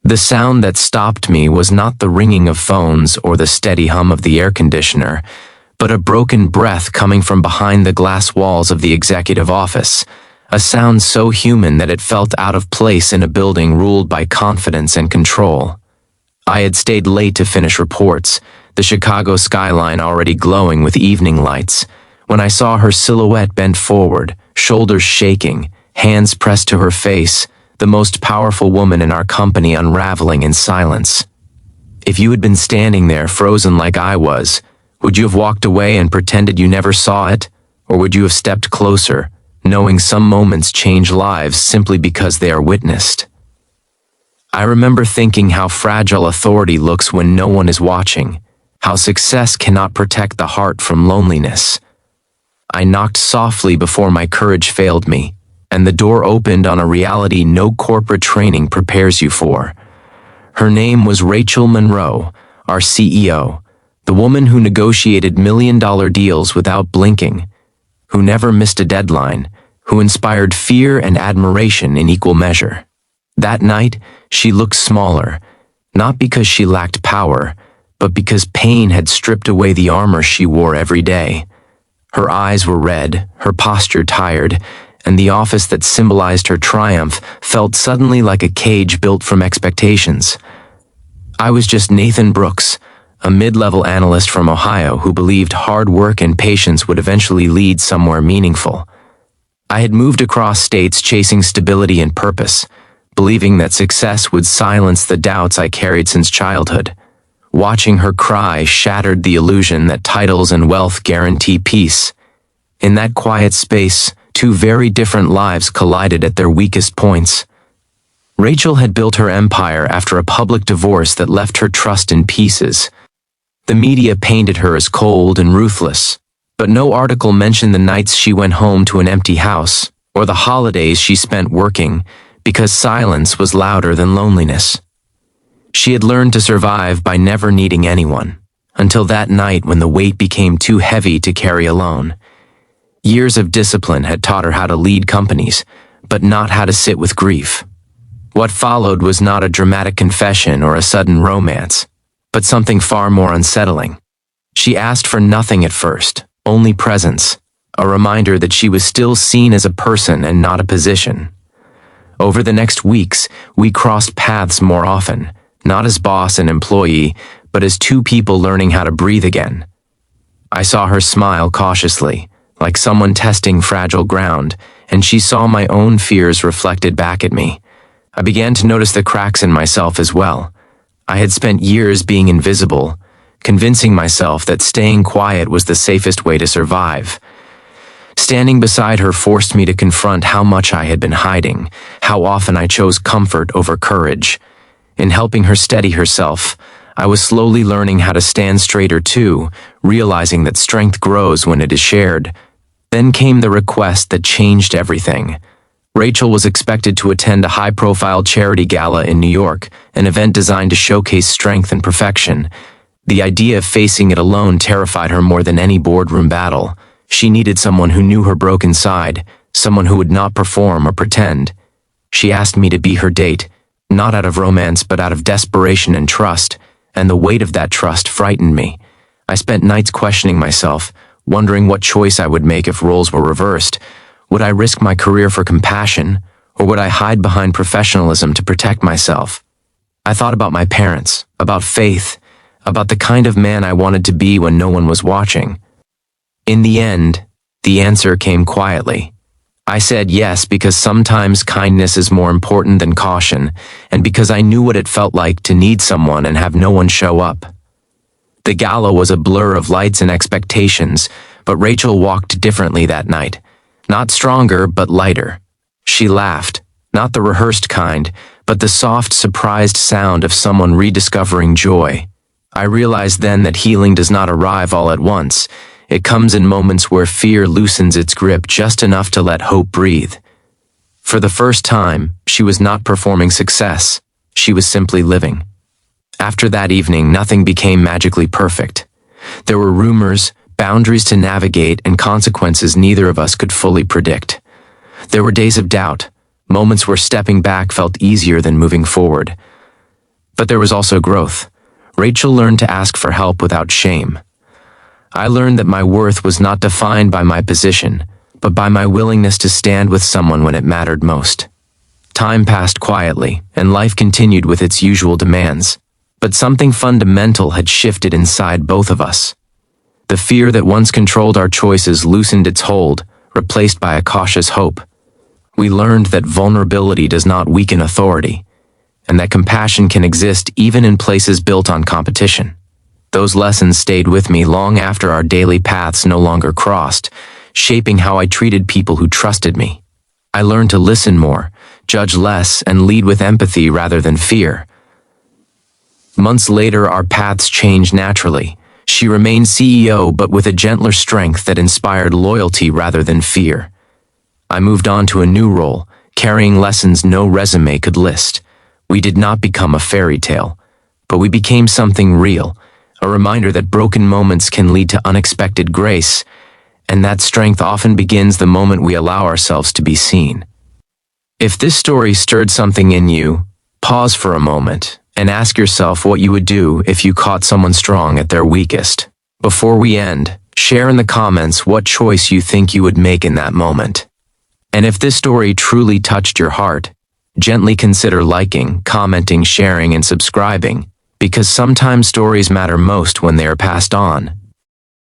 The sound that stopped me was not the ringing of phones or the steady hum of the air conditioner, but a broken breath coming from behind the glass walls of the executive office, a sound so human that it felt out of place in a building ruled by confidence and control. I had stayed late to finish reports, the Chicago skyline already glowing with evening lights, when I saw her silhouette bent forward, shoulders shaking, hands pressed to her face, the most powerful woman in our company unraveling in silence. If you had been standing there frozen like I was, would you have walked away and pretended you never saw it, or would you have stepped closer, knowing some moments change lives simply because they are witnessed? I remember thinking how fragile authority looks when no one is watching, how success cannot protect the heart from loneliness. I knocked softly before my courage failed me, and the door opened on a reality no corporate training prepares you for. Her name was Rachel Monroe, our CEO, the woman who negotiated million-dollar deals without blinking, who never missed a deadline, who inspired fear and admiration in equal measure. That night, she looked smaller, not because she lacked power, but because pain had stripped away the armor she wore every day. Her eyes were red, her posture tired, and the office that symbolized her triumph felt suddenly like a cage built from expectations. I was just Nathan Brooks, a mid-level analyst from Ohio who believed hard work and patience would eventually lead somewhere meaningful. I had moved across states chasing stability and purpose, believing that success would silence the doubts I carried since childhood. Watching her cry shattered the illusion that titles and wealth guarantee peace. In that quiet space, two very different lives collided at their weakest points. Rachel had built her empire after a public divorce that left her trust in pieces. The media painted her as cold and ruthless, but no article mentioned the nights she went home to an empty house, or the holidays she spent working, because silence was louder than loneliness. She had learned to survive by never needing anyone, until that night when the weight became too heavy to carry alone. Years of discipline had taught her how to lead companies, but not how to sit with grief. What followed was not a dramatic confession or a sudden romance, but something far more unsettling. She asked for nothing at first, only presence, a reminder that she was still seen as a person and not a position. Over the next weeks, we crossed paths more often, not as boss and employee, but as two people learning how to breathe again. I saw her smile cautiously, like someone testing fragile ground, and she saw my own fears reflected back at me. I began to notice the cracks in myself as well. I had spent years being invisible, convincing myself that staying quiet was the safest way to survive. Standing beside her forced me to confront how much I had been hiding, how often I chose comfort over courage. In helping her steady herself, I was slowly learning how to stand straighter too, realizing that strength grows when it is shared. Then came the request that changed everything. Rachel was expected to attend a high-profile charity gala in New York, an event designed to showcase strength and perfection. The idea of facing it alone terrified her more than any boardroom battle. She needed someone who knew her broken side, someone who would not perform or pretend. She asked me to be her date, not out of romance but out of desperation and trust, and the weight of that trust frightened me. I spent nights questioning myself, wondering what choice I would make if roles were reversed. Would I risk my career for compassion, or would I hide behind professionalism to protect myself? I thought about my parents, about faith, about the kind of man I wanted to be when no one was watching. In the end, the answer came quietly. I said yes because sometimes kindness is more important than caution, and because I knew what it felt like to need someone and have no one show up. The gala was a blur of lights and expectations, but Rachel walked differently that night. Not stronger, but lighter. She laughed, not the rehearsed kind, but the soft, surprised sound of someone rediscovering joy. I realized then that healing does not arrive all at once. It comes in moments where fear loosens its grip just enough to let hope breathe. For the first time, she was not performing success. She was simply living. After that evening, nothing became magically perfect. There were rumors, boundaries to navigate, and consequences neither of us could fully predict. There were days of doubt, moments where stepping back felt easier than moving forward. But there was also growth. Rachel learned to ask for help without shame. I learned that my worth was not defined by my position, but by my willingness to stand with someone when it mattered most. Time passed quietly, and life continued with its usual demands. But something fundamental had shifted inside both of us. The fear that once controlled our choices loosened its hold, replaced by a cautious hope. We learned that vulnerability does not weaken authority, and that compassion can exist even in places built on competition. Those lessons stayed with me long after our daily paths no longer crossed, shaping how I treated people who trusted me. I learned to listen more, judge less, and lead with empathy rather than fear. Months later, our paths changed naturally. She remained CEO, but with a gentler strength that inspired loyalty rather than fear. I moved on to a new role, carrying lessons no resume could list. We did not become a fairy tale, but we became something real, a reminder that broken moments can lead to unexpected grace, and that strength often begins the moment we allow ourselves to be seen. If this story stirred something in you, pause for a moment and ask yourself what you would do if you caught someone strong at their weakest. Before we end, share in the comments what choice you think you would make in that moment. And if this story truly touched your heart, gently consider liking, commenting, sharing, and subscribing, because sometimes stories matter most when they are passed on,